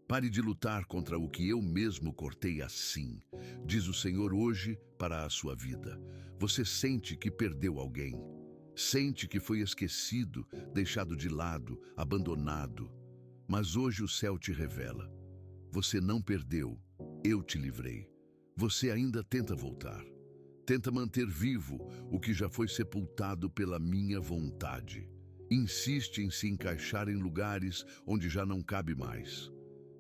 Pare de lutar contra o que eu mesmo cortei assim, diz o Senhor hoje para a sua vida. Você sente que perdeu alguém, sente que foi esquecido, deixado de lado, abandonado. Mas hoje o céu te revela: você não perdeu, eu te livrei. Você ainda tenta voltar, tenta manter vivo o que já foi sepultado pela minha vontade. Insiste em se encaixar em lugares onde já não cabe mais.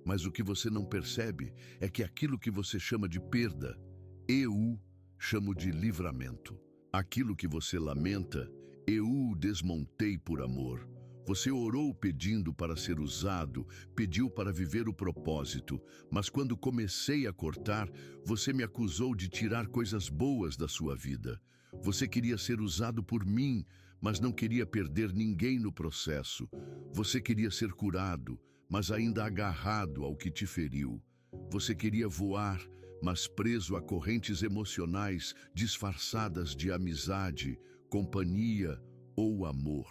Mas o que você não percebe é que aquilo que você chama de perda, eu chamo de livramento. Aquilo que você lamenta, eu desmontei por amor. Você orou pedindo para ser usado, pediu para viver o propósito, mas quando comecei a cortar, você me acusou de tirar coisas boas da sua vida. Você queria ser usado por mim, mas não queria perder ninguém no processo. Você queria ser curado, mas ainda agarrado ao que te feriu. Você queria voar, mas preso a correntes emocionais disfarçadas de amizade, companhia ou amor.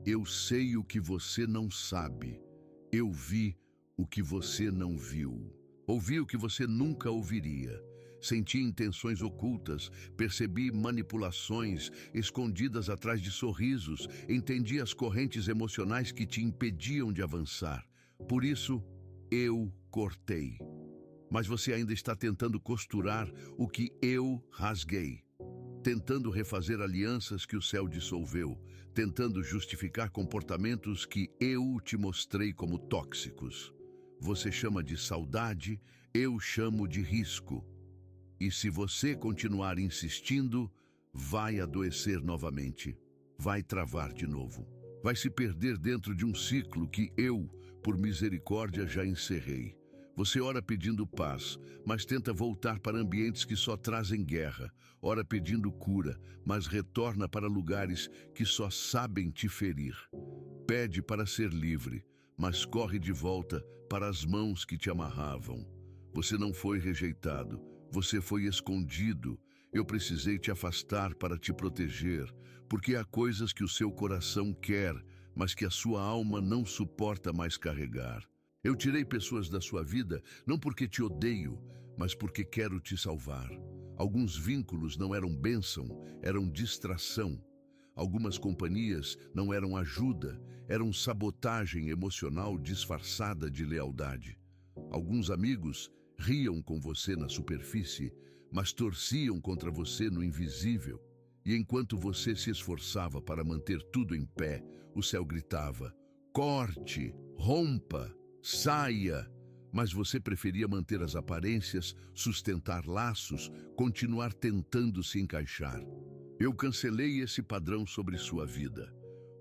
Eu sei o que você não sabe. Eu vi o que você não viu. Ouvi o que você nunca ouviria. Senti intenções ocultas, percebi manipulações escondidas atrás de sorrisos, entendi as correntes emocionais que te impediam de avançar. Por isso, eu cortei. Mas você ainda está tentando costurar o que eu rasguei. Tentando refazer alianças que o céu dissolveu, tentando justificar comportamentos que eu te mostrei como tóxicos. Você chama de saudade, eu chamo de risco. E se você continuar insistindo, vai adoecer novamente, vai travar de novo, vai se perder dentro de um ciclo que eu, por misericórdia, já encerrei. Você ora pedindo paz, mas tenta voltar para ambientes que só trazem guerra. Ora pedindo cura, mas retorna para lugares que só sabem te ferir. Pede para ser livre, mas corre de volta para as mãos que te amarravam. Você não foi rejeitado, você foi escondido. Eu precisei te afastar para te proteger, porque há coisas que o seu coração quer, mas que a sua alma não suporta mais carregar. Eu tirei pessoas da sua vida não porque te odeio, mas porque quero te salvar. Alguns vínculos não eram bênção, eram distração. Algumas companhias não eram ajuda, eram sabotagem emocional disfarçada de lealdade. Alguns amigos riam com você na superfície, mas torciam contra você no invisível. E enquanto você se esforçava para manter tudo em pé, o céu gritava: corte, rompa, saia! Mas você preferia manter as aparências, sustentar laços, continuar tentando se encaixar. Eu cancelei esse padrão sobre sua vida.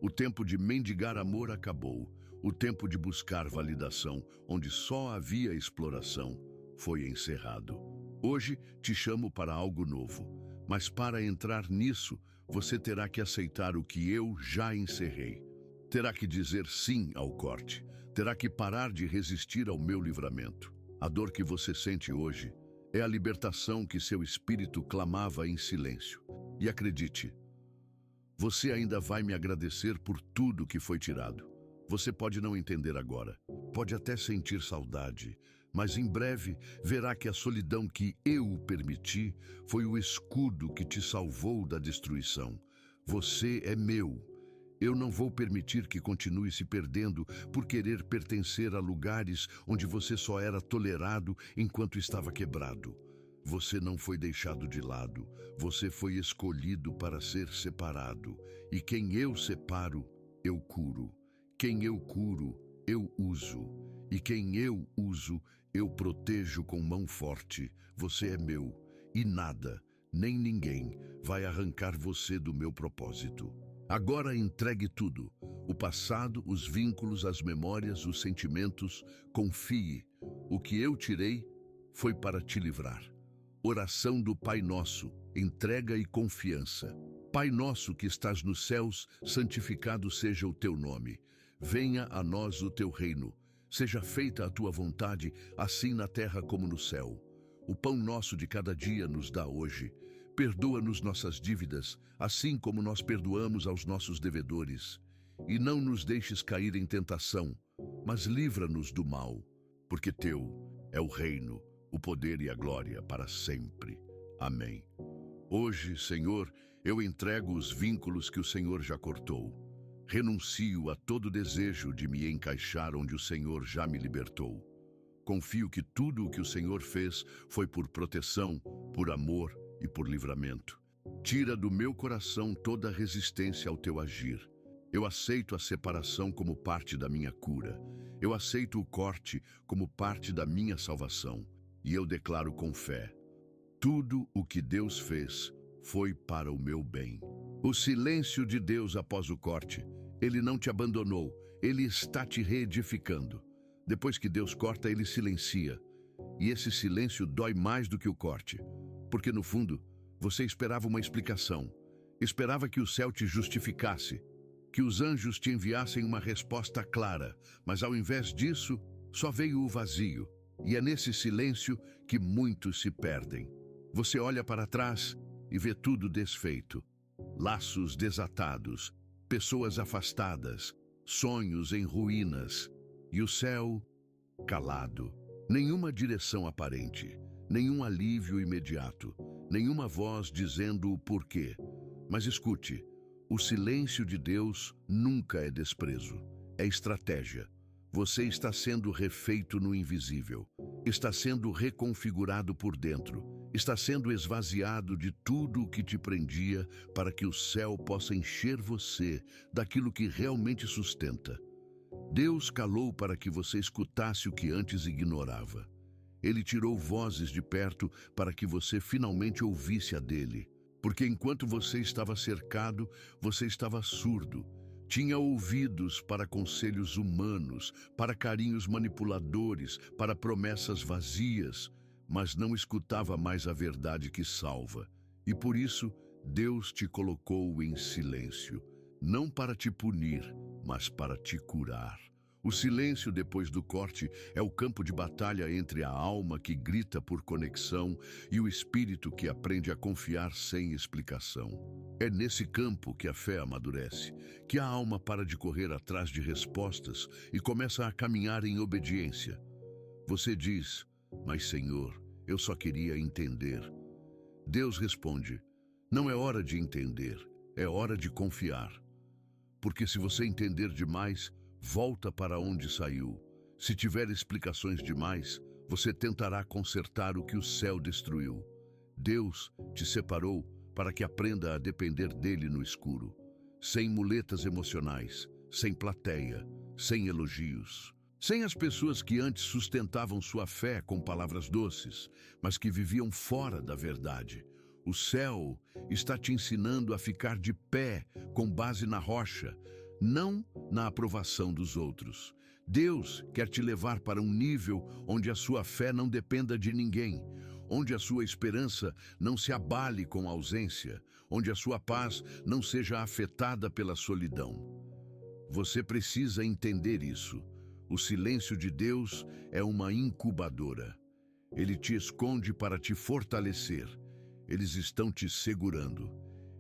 O tempo de mendigar amor acabou. O tempo de buscar validação, onde só havia exploração, foi encerrado. Hoje te chamo para algo novo. Mas para entrar nisso, você terá que aceitar o que eu já encerrei. Terá que dizer sim ao corte. Terá que parar de resistir ao meu livramento. A dor que você sente hoje é a libertação que seu espírito clamava em silêncio. E acredite, você ainda vai me agradecer por tudo que foi tirado. Você pode não entender agora, pode até sentir saudade, mas em breve verá que a solidão que eu permiti foi o escudo que te salvou da destruição. Você é meu. Eu não vou permitir que continue se perdendo por querer pertencer a lugares onde você só era tolerado enquanto estava quebrado. Você não foi deixado de lado, você foi escolhido para ser separado. E quem eu separo, eu curo. Quem eu curo, eu uso. E quem eu uso, eu protejo com mão forte. Você é meu, e nada, nem ninguém, vai arrancar você do meu propósito. Agora entregue tudo, o passado, os vínculos, as memórias, os sentimentos. Confie, o que eu tirei foi para te livrar. Oração do Pai Nosso, entrega e confiança. Pai nosso que estás nos céus, santificado seja o teu nome. Venha a nós o teu reino. Seja feita a tua vontade, assim na terra como no céu. O pão nosso de cada dia nos dá hoje. Perdoa-nos nossas dívidas, assim como nós perdoamos aos nossos devedores. E não nos deixes cair em tentação, mas livra-nos do mal, porque teu é o reino, o poder e a glória para sempre. Amém. Hoje, Senhor, eu entrego os vínculos que o Senhor já cortou. Renuncio a todo desejo de me encaixar onde o Senhor já me libertou. Confio que tudo o que o Senhor fez foi por proteção, por amor e por livramento. Tira do meu coração toda resistência ao teu agir. Eu aceito a separação como parte da minha cura. Eu aceito o corte como parte da minha salvação. E eu declaro com fé: tudo o que Deus fez foi para o meu bem. O silêncio de Deus após o corte, Ele não te abandonou, Ele está te reedificando. Depois que Deus corta, Ele silencia. E esse silêncio dói mais do que o corte, porque no fundo, você esperava uma explicação. Esperava que o céu te justificasse, que os anjos te enviassem uma resposta clara, mas ao invés disso, só veio o vazio. E é nesse silêncio que muitos se perdem. Você olha para trás e vê tudo desfeito. Laços desatados, pessoas afastadas, sonhos em ruínas, e o céu calado. Nenhuma direção aparente, nenhum alívio imediato, nenhuma voz dizendo o porquê. Mas escute, o silêncio de Deus nunca é desprezo, é estratégia. Você está sendo refeito no invisível, está sendo reconfigurado por dentro, está sendo esvaziado de tudo o que te prendia para que o céu possa encher você daquilo que realmente sustenta. Deus calou para que você escutasse o que antes ignorava. Ele tirou vozes de perto para que você finalmente ouvisse a dele. Porque enquanto você estava cercado, você estava surdo. Tinha ouvidos para conselhos humanos, para carinhos manipuladores, para promessas vazias, mas não escutava mais a verdade que salva. E por isso, Deus te colocou em silêncio, não para te punir, mas para te curar. O silêncio depois do corte é o campo de batalha entre a alma que grita por conexão e o espírito que aprende a confiar sem explicação. É nesse campo que a fé amadurece, que a alma para de correr atrás de respostas e começa a caminhar em obediência. Você diz: mas Senhor, eu só queria entender. Deus responde: não é hora de entender, é hora de confiar. Porque se você entender demais, volta para onde saiu. Se tiver explicações demais, você tentará consertar o que o céu destruiu. Deus te separou para que aprenda a depender dele no escuro, sem muletas emocionais, sem plateia, sem elogios, sem as pessoas que antes sustentavam sua fé com palavras doces, mas que viviam fora da verdade. O céu está te ensinando a ficar de pé com base na rocha, não na aprovação dos outros. Deus quer te levar para um nível onde a sua fé não dependa de ninguém, onde a sua esperança não se abale com a ausência, onde a sua paz não seja afetada pela solidão. Você precisa entender isso. O silêncio de Deus é uma incubadora. Ele te esconde para te fortalecer. Eles estão te segurando.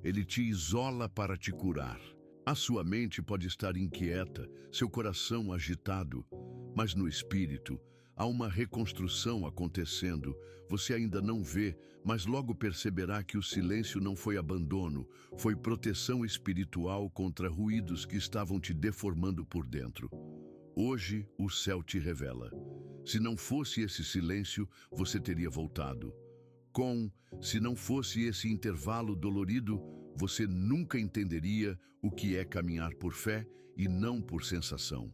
Ele te isola para te curar. A sua mente pode estar inquieta, seu coração agitado, mas no espírito há uma reconstrução acontecendo. Você ainda não vê, mas logo perceberá que o silêncio não foi abandono, foi proteção espiritual contra ruídos que estavam te deformando por dentro. Hoje o céu te revela. Se não fosse esse silêncio, você teria voltado. Se não fosse esse intervalo dolorido, você nunca entenderia o que é caminhar por fé e não por sensação.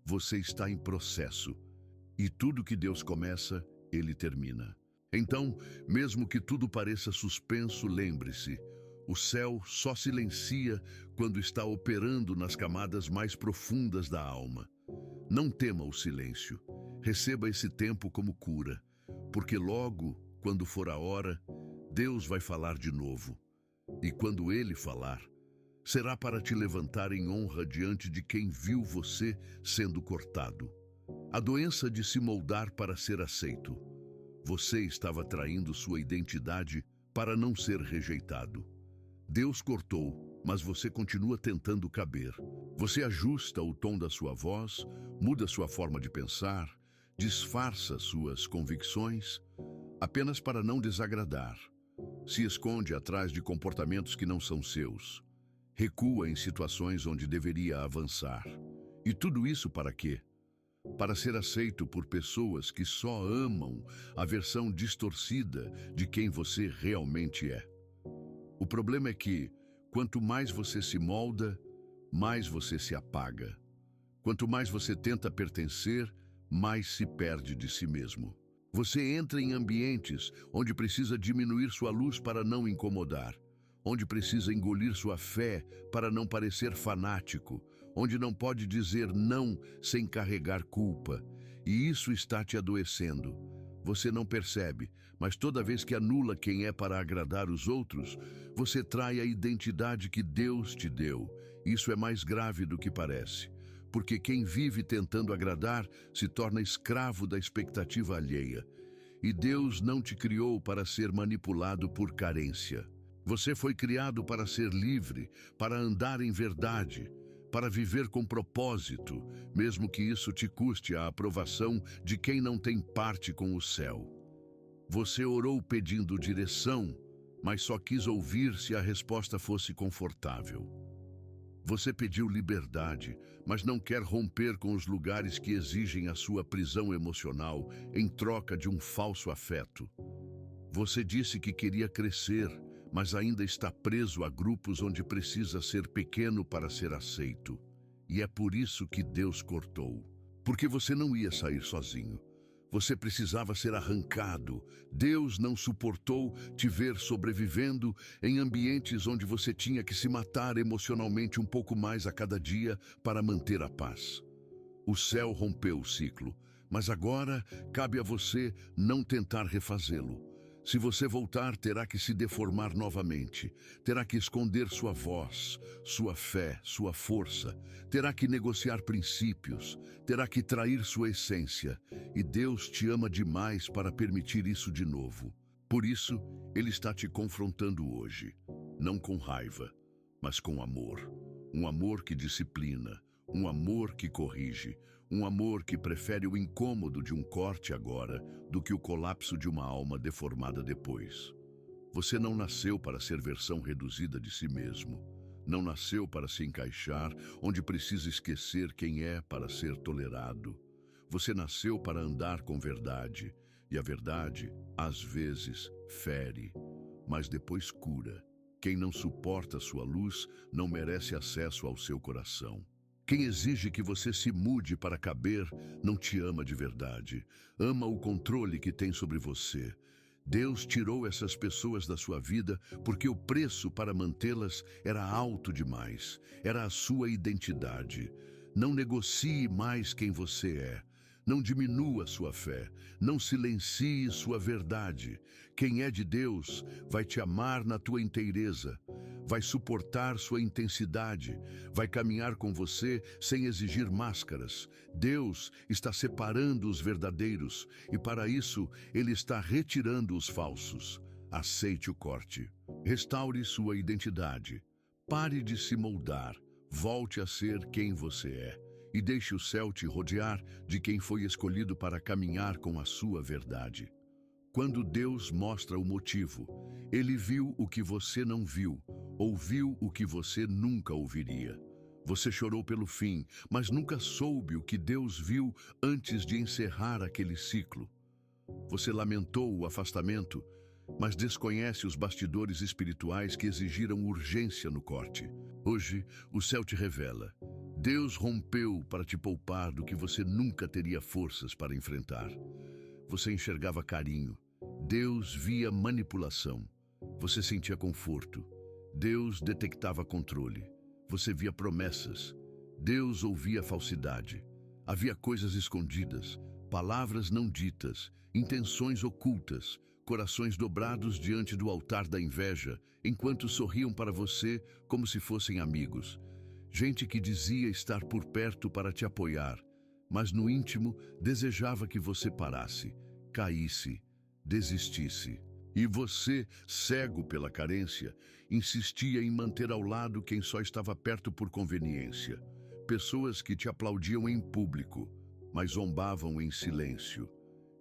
Você está em processo, e tudo que Deus começa, Ele termina. Então, mesmo que tudo pareça suspenso, lembre-se, o céu só silencia quando está operando nas camadas mais profundas da alma. Não tema o silêncio, receba esse tempo como cura, porque logo, quando for a hora, Deus vai falar de novo. E quando Ele falar, será para te levantar em honra diante de quem viu você sendo cortado. A doença de se moldar para ser aceito. Você estava traindo sua identidade para não ser rejeitado. Deus cortou, mas você continua tentando caber. Você ajusta o tom da sua voz, muda sua forma de pensar, disfarça suas convicções apenas para não desagradar, se esconde atrás de comportamentos que não são seus, recua em situações onde deveria avançar. E tudo isso para quê? Para ser aceito por pessoas que só amam a versão distorcida de quem você realmente é. O problema é que, quanto mais você se molda, mais você se apaga. Quanto mais você tenta pertencer, mais se perde de si mesmo. Você entra em ambientes onde precisa diminuir sua luz para não incomodar, onde precisa engolir sua fé para não parecer fanático, onde não pode dizer não sem carregar culpa. E isso está te adoecendo. Você não percebe, mas toda vez que anula quem é para agradar os outros, você trai a identidade que Deus te deu. Isso é mais grave do que parece, porque quem vive tentando agradar se torna escravo da expectativa alheia. E Deus não te criou para ser manipulado por carência. Você foi criado para ser livre, para andar em verdade, para viver com propósito, mesmo que isso te custe a aprovação de quem não tem parte com o céu. Você orou pedindo direção, mas só quis ouvir se a resposta fosse confortável. Você pediu liberdade, mas não quer romper com os lugares que exigem a sua prisão emocional em troca de um falso afeto. Você disse que queria crescer, mas ainda está preso a grupos onde precisa ser pequeno para ser aceito. E é por isso que Deus cortou. Porque você não ia sair sozinho. Você precisava ser arrancado. Deus não suportou te ver sobrevivendo em ambientes onde você tinha que se matar emocionalmente um pouco mais a cada dia para manter a paz. O céu rompeu o ciclo, mas agora cabe a você não tentar refazê-lo. Se você voltar, terá que se deformar novamente, terá que esconder sua voz, sua fé, sua força, terá que negociar princípios, terá que trair sua essência, e Deus te ama demais para permitir isso de novo. Por isso, Ele está te confrontando hoje, não com raiva, mas com amor. Um amor que disciplina, um amor que corrige, um amor que prefere o incômodo de um corte agora do que o colapso de uma alma deformada depois. Você não nasceu para ser versão reduzida de si mesmo. Não nasceu para se encaixar onde precisa esquecer quem é para ser tolerado. Você nasceu para andar com verdade, e a verdade, às vezes, fere, mas depois cura. Quem não suporta sua luz não merece acesso ao seu coração. Quem exige que você se mude para caber não te ama de verdade. Ama o controle que tem sobre você. Deus tirou essas pessoas da sua vida porque o preço para mantê-las era alto demais. Era a sua identidade. Não negocie mais quem você é. Não diminua sua fé, não silencie sua verdade. Quem é de Deus vai te amar na tua inteireza, vai suportar sua intensidade, vai caminhar com você sem exigir máscaras. Deus está separando os verdadeiros e para isso Ele está retirando os falsos. Aceite o corte, restaure sua identidade, pare de se moldar, volte a ser quem você é. E deixe o céu te rodear de quem foi escolhido para caminhar com a sua verdade. Quando Deus mostra o motivo, Ele viu o que você não viu, ouviu o que você nunca ouviria. Você chorou pelo fim, mas nunca soube o que Deus viu antes de encerrar aquele ciclo. Você lamentou o afastamento, mas desconhece os bastidores espirituais que exigiram urgência no corte. Hoje, o céu te revela. Deus rompeu para te poupar do que você nunca teria forças para enfrentar. Você enxergava carinho. Deus via manipulação. Você sentia conforto. Deus detectava controle. Você via promessas. Deus ouvia falsidade. Havia coisas escondidas, palavras não ditas, intenções ocultas, corações dobrados diante do altar da inveja, enquanto sorriam para você como se fossem amigos. Gente que dizia estar por perto para te apoiar, mas no íntimo desejava que você parasse, caísse, desistisse. E você, cego pela carência, insistia em manter ao lado quem só estava perto por conveniência. Pessoas que te aplaudiam em público, mas zombavam em silêncio,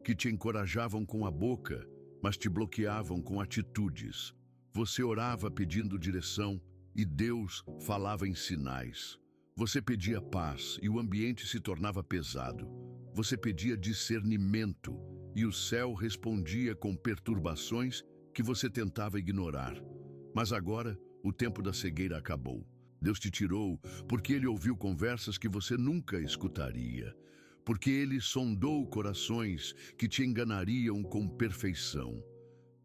que te encorajavam com a boca, mas te bloqueavam com atitudes. Você orava pedindo direção e Deus falava em sinais. Você pedia paz e o ambiente se tornava pesado. Você pedia discernimento e o céu respondia com perturbações que você tentava ignorar. Mas agora, o tempo da cegueira acabou. Deus te tirou porque Ele ouviu conversas que você nunca escutaria. Porque Ele sondou corações que te enganariam com perfeição.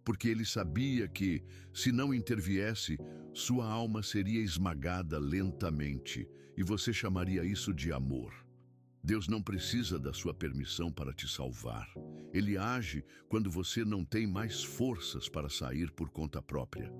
Porque Ele sabia que, se não interviesse, sua alma seria esmagada lentamente, e você chamaria isso de amor. Deus não precisa da sua permissão para te salvar. Ele age quando você não tem mais forças para sair por conta própria.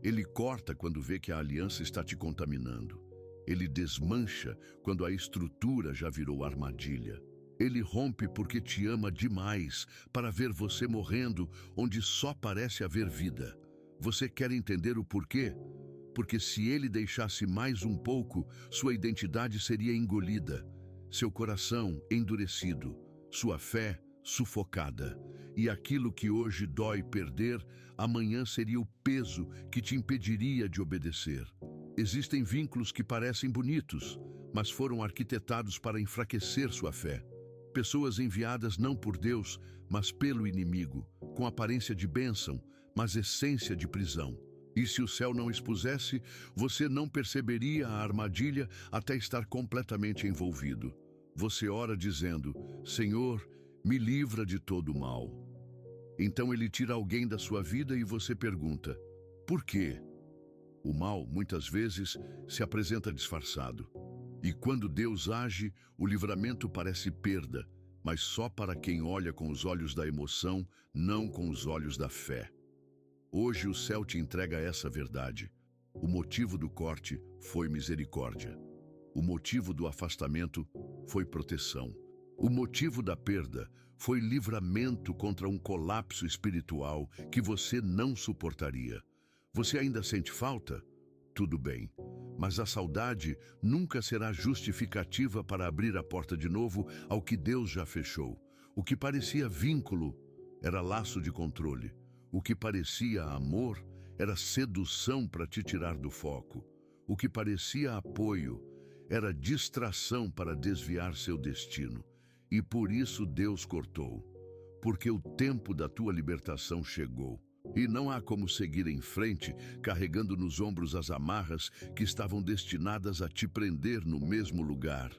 Ele corta quando vê que a aliança está te contaminando. Ele desmancha quando a estrutura já virou armadilha. Ele rompe porque te ama demais para ver você morrendo onde só parece haver vida. Você quer entender o porquê? Porque se ele deixasse mais um pouco, sua identidade seria engolida, seu coração endurecido, sua fé sufocada. E aquilo que hoje dói perder, amanhã seria o peso que te impediria de obedecer. Existem vínculos que parecem bonitos, mas foram arquitetados para enfraquecer sua fé. Pessoas enviadas não por Deus, mas pelo inimigo, com aparência de bênção, mas essência de prisão. E se o céu não expusesse, você não perceberia a armadilha até estar completamente envolvido. Você ora dizendo: Senhor, me livra de todo o mal. Então ele tira alguém da sua vida e você pergunta: por quê? O mal, muitas vezes, se apresenta disfarçado. E quando Deus age, o livramento parece perda, mas só para quem olha com os olhos da emoção, não com os olhos da fé. Hoje o céu te entrega essa verdade. O motivo do corte foi misericórdia. O motivo do afastamento foi proteção. O motivo da perda foi livramento contra um colapso espiritual que você não suportaria. Você ainda sente falta? Tudo bem. Mas a saudade nunca será justificativa para abrir a porta de novo ao que Deus já fechou. O que parecia vínculo era laço de controle. O que parecia amor era sedução para te tirar do foco. O que parecia apoio era distração para desviar seu destino. E por isso Deus cortou. Porque o tempo da tua libertação chegou. E não há como seguir em frente, carregando nos ombros as amarras que estavam destinadas a te prender no mesmo lugar.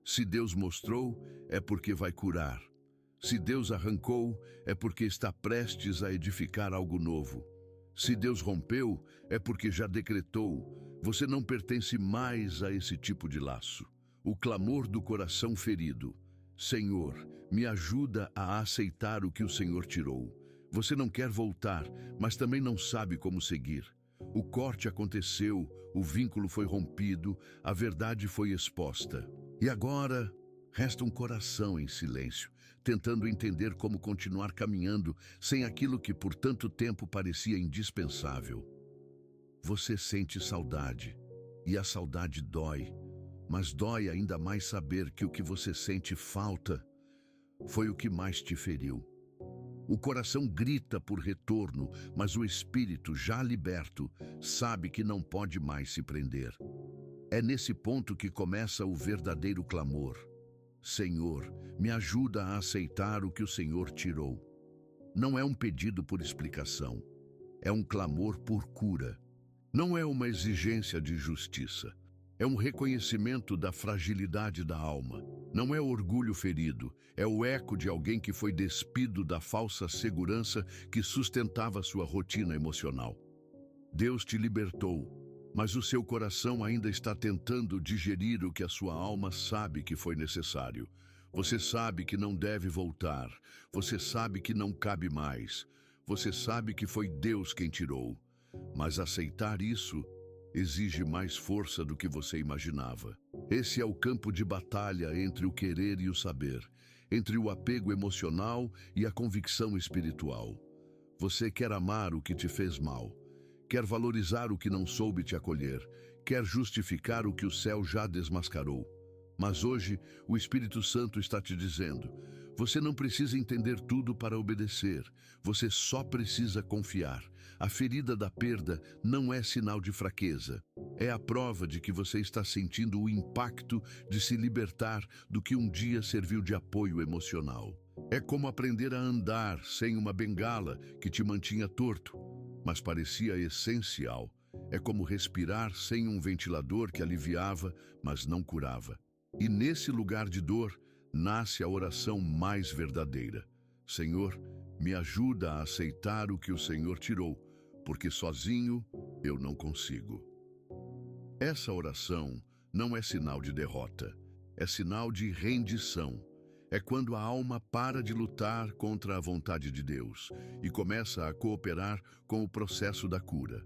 Se Deus mostrou, é porque vai curar. Se Deus arrancou, é porque está prestes a edificar algo novo. Se Deus rompeu, é porque já decretou. Você não pertence mais a esse tipo de laço. O clamor do coração ferido: Senhor, me ajuda a aceitar o que o Senhor tirou. Você não quer voltar, mas também não sabe como seguir. O corte aconteceu, o vínculo foi rompido, a verdade foi exposta. E agora, resta um coração em silêncio, tentando entender como continuar caminhando sem aquilo que por tanto tempo parecia indispensável. Você sente saudade, e a saudade dói, mas dói ainda mais saber que o que você sente falta foi o que mais te feriu. O coração grita por retorno, mas o espírito, já liberto, sabe que não pode mais se prender. É nesse ponto que começa o verdadeiro clamor. Senhor, me ajuda a aceitar o que o Senhor tirou. Não é um pedido por explicação, é um clamor por cura. Não é uma exigência de justiça, é um reconhecimento da fragilidade da alma. Não é orgulho ferido, é o eco de alguém que foi despido da falsa segurança que sustentava sua rotina emocional. Deus te libertou, mas o seu coração ainda está tentando digerir o que a sua alma sabe que foi necessário. Você sabe que não deve voltar, você sabe que não cabe mais, você sabe que foi Deus quem tirou. Mas aceitar isso exige mais força do que você imaginava. Esse é o campo de batalha entre o querer e o saber, entre o apego emocional e a convicção espiritual. Você quer amar o que te fez mal, quer valorizar o que não soube te acolher, quer justificar o que o céu já desmascarou. Mas hoje, o Espírito Santo está te dizendo: você não precisa entender tudo para obedecer, você só precisa confiar. A ferida da perda não é sinal de fraqueza. É a prova de que você está sentindo o impacto de se libertar do que um dia serviu de apoio emocional. É como aprender a andar sem uma bengala que te mantinha torto, mas parecia essencial. É como respirar sem um ventilador que aliviava, mas não curava. E nesse lugar de dor, nasce a oração mais verdadeira. Senhor, me ajuda a aceitar o que o Senhor tirou, porque sozinho eu não consigo. Essa oração não é sinal de derrota, é sinal de rendição. É quando a alma para de lutar contra a vontade de Deus e começa a cooperar com o processo da cura.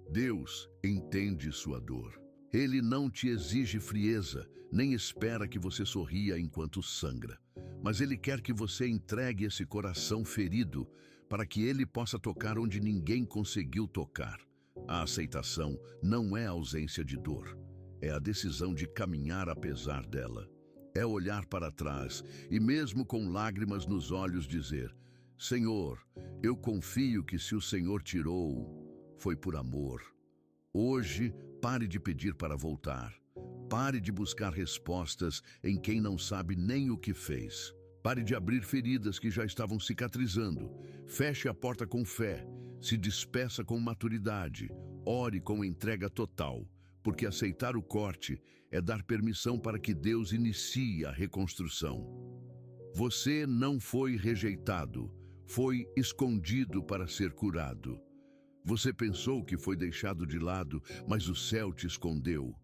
Deus entende sua dor. Ele não te exige frieza, nem espera que você sorria enquanto sangra. Mas Ele quer que você entregue esse coração ferido para que Ele possa tocar onde ninguém conseguiu tocar. A aceitação não é a ausência de dor, é a decisão de caminhar apesar dela. É olhar para trás e, mesmo com lágrimas nos olhos, dizer: Senhor, eu confio que se o Senhor tirou, foi por amor. Hoje, pare de pedir para voltar. Pare de buscar respostas em quem não sabe nem o que fez. Pare de abrir feridas que já estavam cicatrizando. Feche a porta com fé. Se despeça com maturidade. Ore com entrega total. Porque aceitar o corte é dar permissão para que Deus inicie a reconstrução. Você não foi rejeitado. Foi escondido para ser curado. Você pensou que foi deixado de lado, mas o céu te escondeu.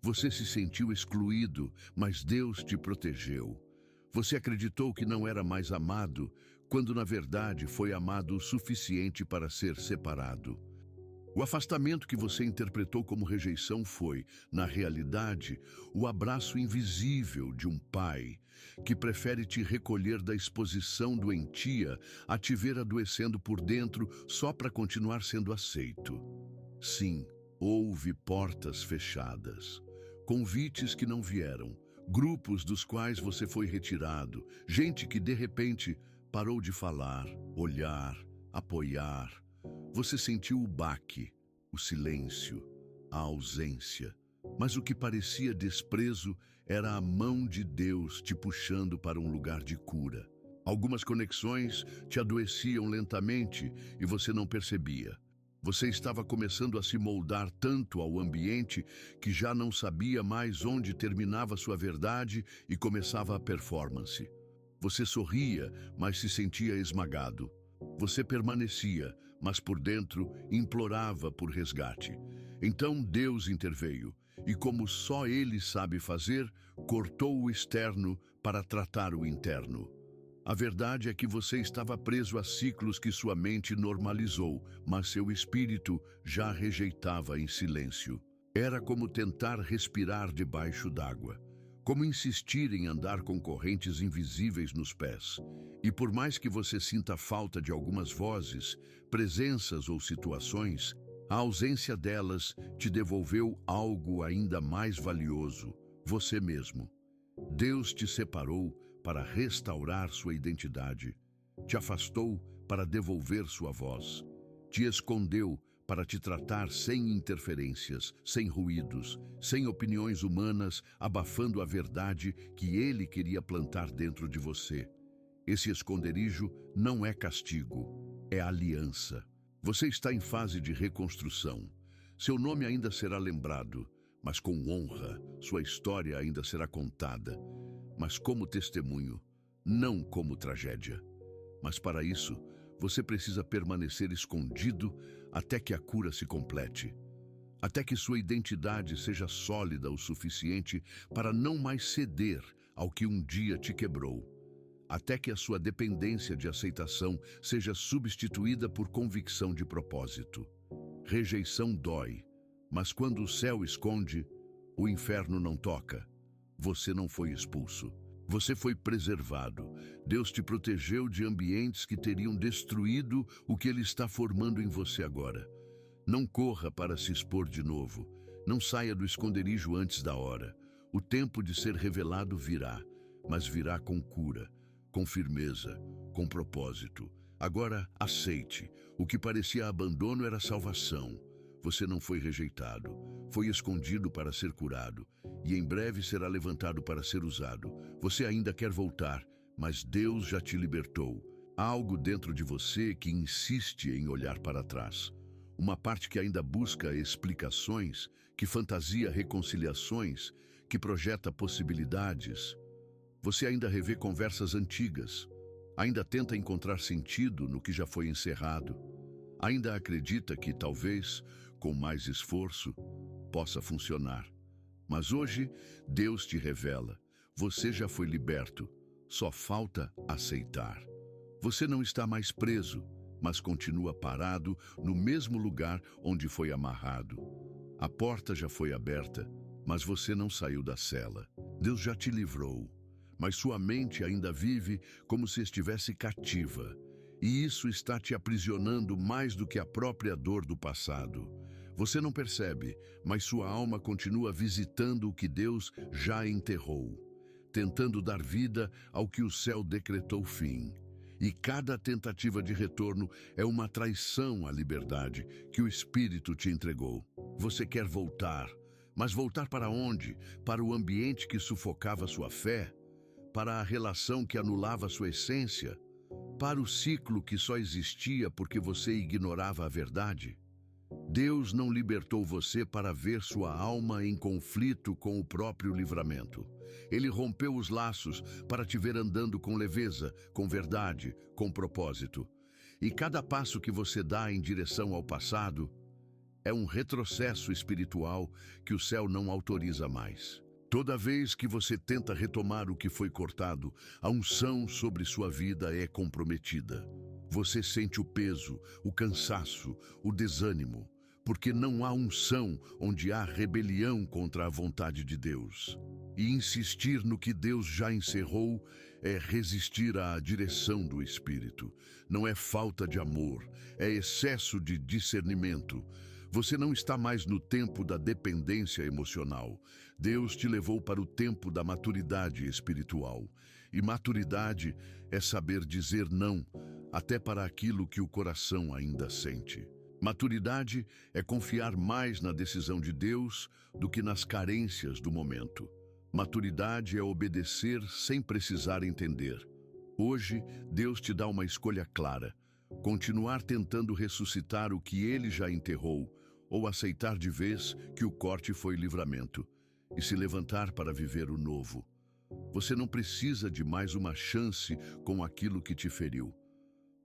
Você se sentiu excluído, mas Deus te protegeu. Você acreditou que não era mais amado, quando na verdade foi amado o suficiente para ser separado. O afastamento que você interpretou como rejeição foi, na realidade, o abraço invisível de um pai que prefere te recolher da exposição doentia a te ver adoecendo por dentro só para continuar sendo aceito. Sim, houve portas fechadas, convites que não vieram, grupos dos quais você foi retirado, gente que de repente parou de falar, olhar, apoiar. Você sentiu o baque, o silêncio, a ausência. Mas o que parecia desprezo era a mão de Deus te puxando para um lugar de cura. Algumas conexões te adoeciam lentamente e você não percebia. Você estava começando a se moldar tanto ao ambiente que já não sabia mais onde terminava sua verdade e começava a performance. Você sorria, mas se sentia esmagado. Você permanecia, mas por dentro implorava por resgate. Então Deus interveio, e como só Ele sabe fazer, cortou o externo para tratar o interno. A verdade é que você estava preso a ciclos que sua mente normalizou, mas seu espírito já rejeitava em silêncio. Era como tentar respirar debaixo d'água. Como insistir em andar com correntes invisíveis nos pés. E por mais que você sinta falta de algumas vozes, presenças ou situações, a ausência delas te devolveu algo ainda mais valioso, você mesmo. Deus te separou para restaurar sua identidade, te afastou para devolver sua voz, te escondeu para te tratar sem interferências, sem ruídos, sem opiniões humanas, abafando a verdade que Ele queria plantar dentro de você. Esse esconderijo não é castigo, é aliança. Você está em fase de reconstrução. Seu nome ainda será lembrado, mas com honra. Sua história ainda será contada, mas como testemunho, não como tragédia. Mas para isso, você precisa permanecer escondido até que a cura se complete. Até que sua identidade seja sólida o suficiente para não mais ceder ao que um dia te quebrou. Até que a sua dependência de aceitação seja substituída por convicção de propósito. Rejeição dói, mas quando o céu esconde, o inferno não toca. Você não foi expulso. Você foi preservado. Deus te protegeu de ambientes que teriam destruído o que Ele está formando em você agora. Não corra para se expor de novo. Não saia do esconderijo antes da hora. O tempo de ser revelado virá, mas virá com cura, com firmeza, com propósito. Agora, aceite. O que parecia abandono era salvação. Você não foi rejeitado. Foi escondido para ser curado. E em breve será levantado para ser usado. Você ainda quer voltar, mas Deus já te libertou. Há algo dentro de você que insiste em olhar para trás. Uma parte que ainda busca explicações, que fantasia reconciliações, que projeta possibilidades. Você ainda revê conversas antigas, ainda tenta encontrar sentido no que já foi encerrado, ainda acredita que talvez, com mais esforço, possa funcionar. Mas hoje, Deus te revela, você já foi liberto, só falta aceitar. Você não está mais preso, mas continua parado no mesmo lugar onde foi amarrado. A porta já foi aberta, mas você não saiu da cela. Deus já te livrou, mas sua mente ainda vive como se estivesse cativa. E isso está te aprisionando mais do que a própria dor do passado. Você não percebe, mas sua alma continua visitando o que Deus já enterrou, tentando dar vida ao que o céu decretou fim. E cada tentativa de retorno é uma traição à liberdade que o Espírito te entregou. Você quer voltar, mas voltar para onde? Para o ambiente que sufocava sua fé? Para a relação que anulava sua essência? Para o ciclo que só existia porque você ignorava a verdade? Deus não libertou você para ver sua alma em conflito com o próprio livramento. Ele rompeu os laços para te ver andando com leveza, com verdade, com propósito. E cada passo que você dá em direção ao passado é um retrocesso espiritual que o céu não autoriza mais. Toda vez que você tenta retomar o que foi cortado, a unção sobre sua vida é comprometida. Você sente o peso, o cansaço, o desânimo, porque não há unção onde há rebelião contra a vontade de Deus. E insistir no que Deus já encerrou é resistir à direção do Espírito. Não é falta de amor, é excesso de discernimento. Você não está mais no tempo da dependência emocional. Deus te levou para o tempo da maturidade espiritual. E maturidade é saber dizer não, até para aquilo que o coração ainda sente. Maturidade é confiar mais na decisão de Deus do que nas carências do momento. Maturidade é obedecer sem precisar entender. Hoje, Deus te dá uma escolha clara: continuar tentando ressuscitar o que Ele já enterrou, ou aceitar de vez que o corte foi livramento, e se levantar para viver o novo. Você não precisa de mais uma chance com aquilo que te feriu.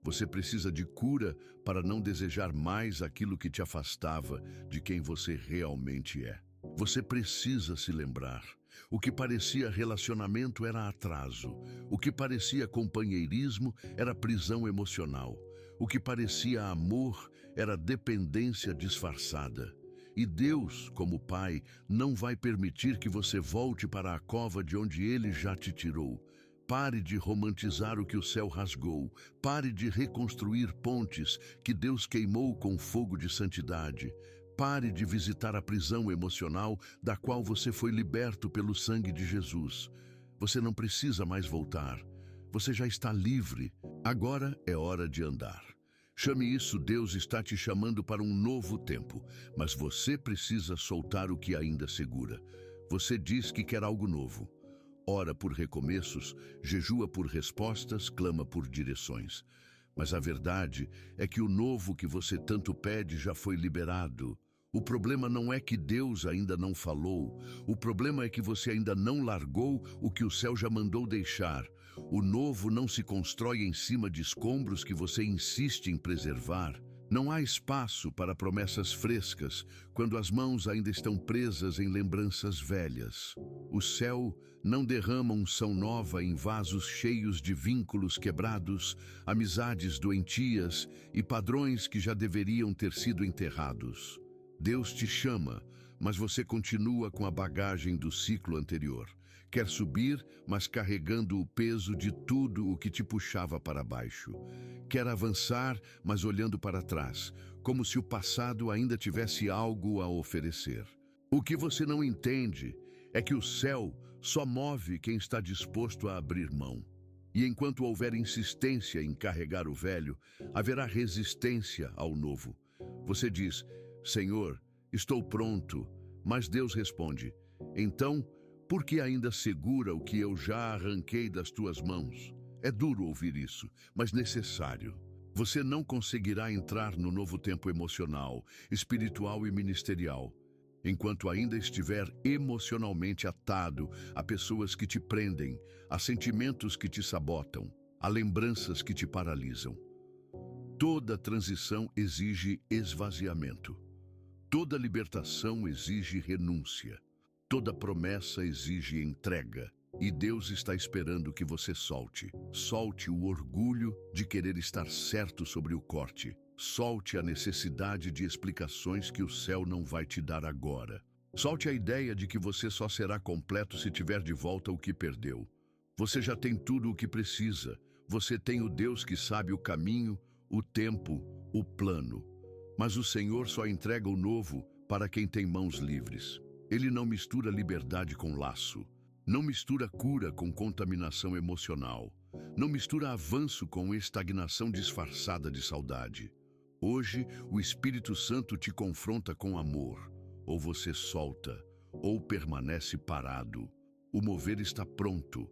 Você precisa de cura para não desejar mais aquilo que te afastava de quem você realmente é. Você precisa se lembrar. O que parecia relacionamento era atraso. O que parecia companheirismo era prisão emocional. O que parecia amor era dependência disfarçada. E Deus, como Pai, não vai permitir que você volte para a cova de onde Ele já te tirou. Pare de romantizar o que o céu rasgou. Pare de reconstruir pontes que Deus queimou com fogo de santidade. Pare de visitar a prisão emocional da qual você foi liberto pelo sangue de Jesus. Você não precisa mais voltar. Você já está livre. Agora é hora de andar. Chame isso, Deus está te chamando para um novo tempo, mas você precisa soltar o que ainda segura. Você diz que quer algo novo. Ora por recomeços, jejua por respostas, clama por direções. Mas a verdade é que o novo que você tanto pede já foi liberado. O problema não é que Deus ainda não falou. O problema é que você ainda não largou o que o céu já mandou deixar. O novo não se constrói em cima de escombros que você insiste em preservar. Não há espaço para promessas frescas quando as mãos ainda estão presas em lembranças velhas. O céu não derrama unção nova em vasos cheios de vínculos quebrados, amizades doentias e padrões que já deveriam ter sido enterrados. Deus te chama, mas você continua com a bagagem do ciclo anterior. Quer subir, mas carregando o peso de tudo o que te puxava para baixo. Quer avançar, mas olhando para trás, como se o passado ainda tivesse algo a oferecer. O que você não entende é que o céu só move quem está disposto a abrir mão. E enquanto houver insistência em carregar o velho, haverá resistência ao novo. Você diz: Senhor, estou pronto. Mas Deus responde: então, por que ainda segura o que eu já arranquei das tuas mãos? É duro ouvir isso, mas necessário. Você não conseguirá entrar no novo tempo emocional, espiritual e ministerial enquanto ainda estiver emocionalmente atado a pessoas que te prendem, a sentimentos que te sabotam, a lembranças que te paralisam. Toda transição exige esvaziamento. Toda libertação exige renúncia. Toda promessa exige entrega. E Deus está esperando que você solte. Solte o orgulho de querer estar certo sobre o corte. Solte a necessidade de explicações que o céu não vai te dar agora. Solte a ideia de que você só será completo se tiver de volta o que perdeu. Você já tem tudo o que precisa. Você tem o Deus que sabe o caminho, o tempo, o plano. Mas o Senhor só entrega o novo para quem tem mãos livres. Ele não mistura liberdade com laço. Não mistura cura com contaminação emocional. Não mistura avanço com estagnação disfarçada de saudade. Hoje, o Espírito Santo te confronta com amor. Ou você solta, ou permanece parado. O mover está pronto.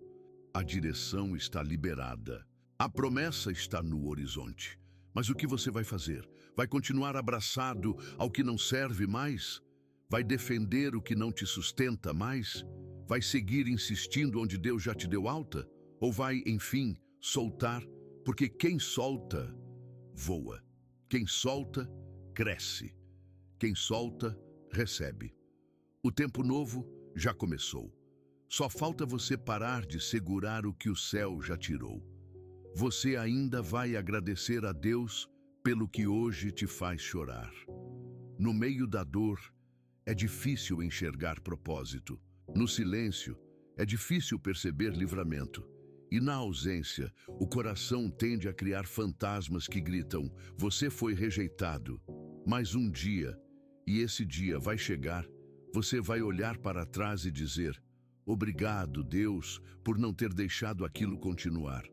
A direção está liberada. A promessa está no horizonte. Mas o que você vai fazer? Vai continuar abraçado ao que não serve mais? Vai defender o que não te sustenta mais? Vai seguir insistindo onde Deus já te deu alta? Ou vai, enfim, soltar? Porque quem solta, voa. Quem solta, cresce. Quem solta, recebe. O tempo novo já começou. Só falta você parar de segurar o que o céu já tirou. Você ainda vai agradecer a Deus pelo que hoje te faz chorar. No meio da dor, é difícil enxergar propósito. No silêncio, é difícil perceber livramento. E na ausência, o coração tende a criar fantasmas que gritam: você foi rejeitado. Mas um dia, e esse dia vai chegar, você vai olhar para trás e dizer: obrigado, Deus, por não ter deixado aquilo continuar.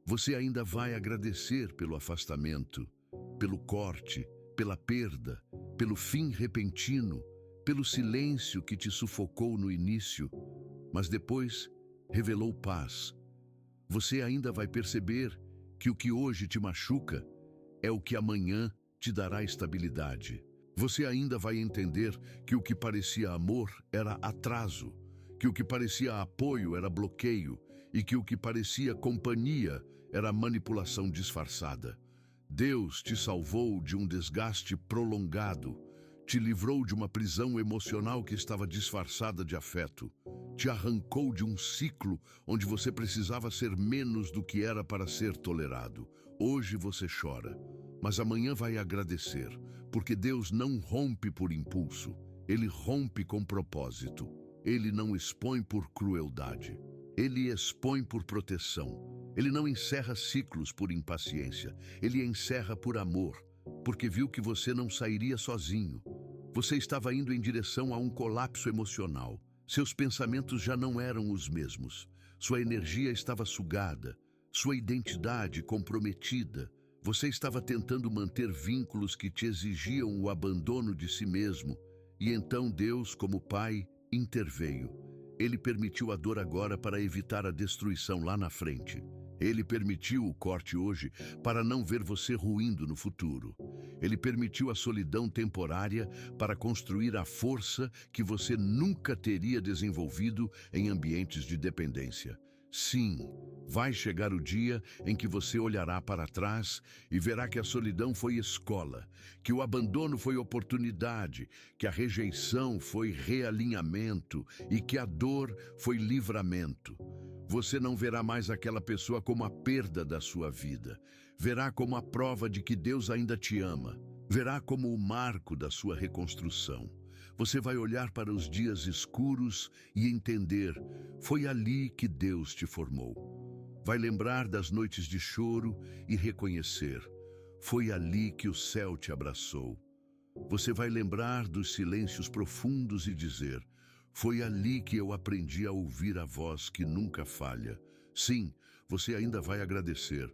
Você ainda vai agradecer pelo afastamento, pelo corte, pela perda, pelo fim repentino, pelo silêncio que te sufocou no início, mas depois revelou paz. Você ainda vai perceber que o que hoje te machuca é o que amanhã te dará estabilidade. Você ainda vai entender que o que parecia amor era atraso, que o que parecia apoio era bloqueio e que o que parecia companhia era manipulação disfarçada. Deus te salvou de um desgaste prolongado, te livrou de uma prisão emocional que estava disfarçada de afeto, te arrancou de um ciclo onde você precisava ser menos do que era para ser tolerado. Hoje você chora, mas amanhã vai agradecer, porque Deus não rompe por impulso, Ele rompe com propósito. Ele não expõe por crueldade, Ele expõe por proteção. Ele não encerra ciclos por impaciência, Ele encerra por amor, porque viu que você não sairia sozinho. Você estava indo em direção a um colapso emocional. Seus pensamentos já não eram os mesmos. Sua energia estava sugada, sua identidade comprometida. Você estava tentando manter vínculos que te exigiam o abandono de si mesmo. E então Deus, como Pai, interveio. Ele permitiu a dor agora para evitar a destruição lá na frente. Ele permitiu o corte hoje para não ver você ruindo no futuro. Ele permitiu a solidão temporária para construir a força que você nunca teria desenvolvido em ambientes de dependência. Sim, vai chegar o dia em que você olhará para trás e verá que a solidão foi escola, que o abandono foi oportunidade, que a rejeição foi realinhamento e que a dor foi livramento. Você não verá mais aquela pessoa como a perda da sua vida. Verá como a prova de que Deus ainda te ama. Verá como o marco da sua reconstrução. Você vai olhar para os dias escuros e entender: foi ali que Deus te formou. Vai lembrar das noites de choro e reconhecer: foi ali que o céu te abraçou. Você vai lembrar dos silêncios profundos e dizer: Foi ali que eu aprendi a ouvir a voz que nunca falha. Sim, você ainda vai agradecer,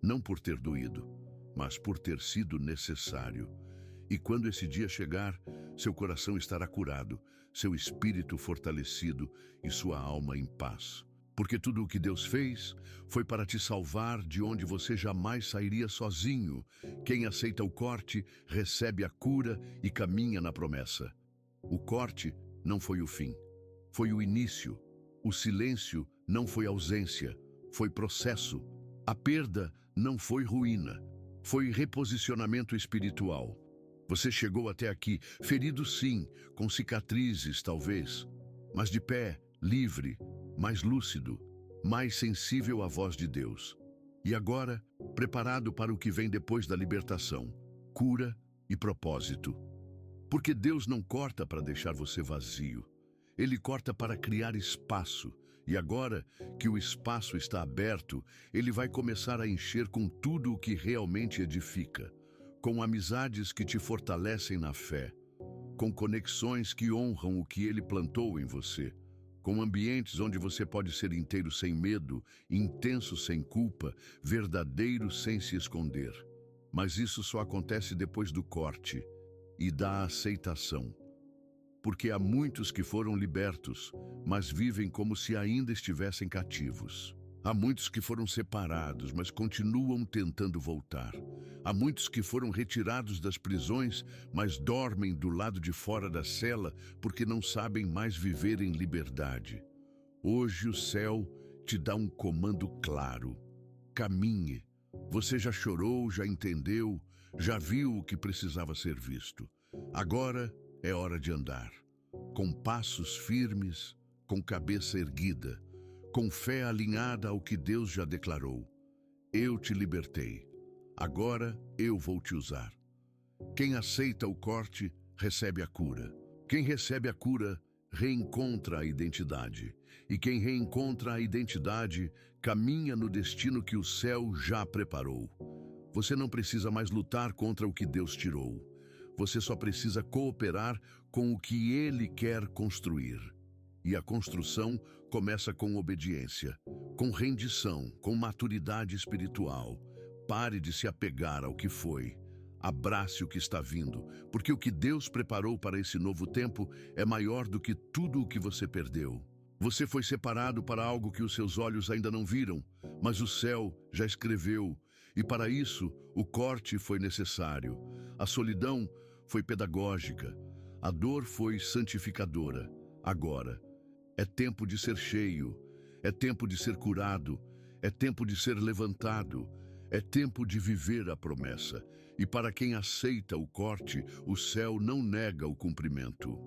não por ter doído, mas por ter sido necessário. E quando esse dia chegar, seu coração estará curado, seu espírito fortalecido e sua alma em paz. Porque tudo o que Deus fez foi para te salvar de onde você jamais sairia sozinho. Quem aceita o corte, recebe a cura e caminha na promessa. O corte não foi o fim, foi o início. O silêncio não foi ausência, foi processo. A perda não foi ruína, foi reposicionamento espiritual. Você chegou até aqui, ferido sim, com cicatrizes talvez, mas de pé, livre, mais lúcido, mais sensível à voz de Deus. E agora, preparado para o que vem depois da libertação, cura e propósito. Porque Deus não corta para deixar você vazio. Ele corta para criar espaço. E agora que o espaço está aberto, Ele vai começar a encher com tudo o que realmente edifica. Com amizades que te fortalecem na fé. Com conexões que honram o que Ele plantou em você. Com ambientes onde você pode ser inteiro sem medo, intenso sem culpa, verdadeiro sem se esconder. Mas isso só acontece depois do corte e da aceitação. Porque há muitos que foram libertos, mas vivem como se ainda estivessem cativos. Há muitos que foram separados, mas continuam tentando voltar. Há muitos que foram retirados das prisões, mas dormem do lado de fora da cela porque não sabem mais viver em liberdade. Hoje o céu te dá um comando claro. Caminhe. Você já chorou, já entendeu, já viu o que precisava ser visto. Agora é hora de andar, com passos firmes, com cabeça erguida, com fé alinhada ao que Deus já declarou. Eu te libertei, agora eu vou te usar. Quem aceita o corte, recebe a cura. Quem recebe a cura, reencontra a identidade. E quem reencontra a identidade, caminha no destino que o céu já preparou. Você não precisa mais lutar contra o que Deus tirou. Você só precisa cooperar com o que Ele quer construir. E a construção começa com obediência, com rendição, com maturidade espiritual. Pare de se apegar ao que foi. Abrace o que está vindo, porque o que Deus preparou para esse novo tempo é maior do que tudo o que você perdeu. Você foi separado para algo que os seus olhos ainda não viram, mas o céu já escreveu, e para isso o corte foi necessário. A solidão foi pedagógica, a dor foi santificadora. Agora, é tempo de ser cheio, é tempo de ser curado, é tempo de ser levantado, é tempo de viver a promessa. E para quem aceita o corte, o céu não nega o cumprimento.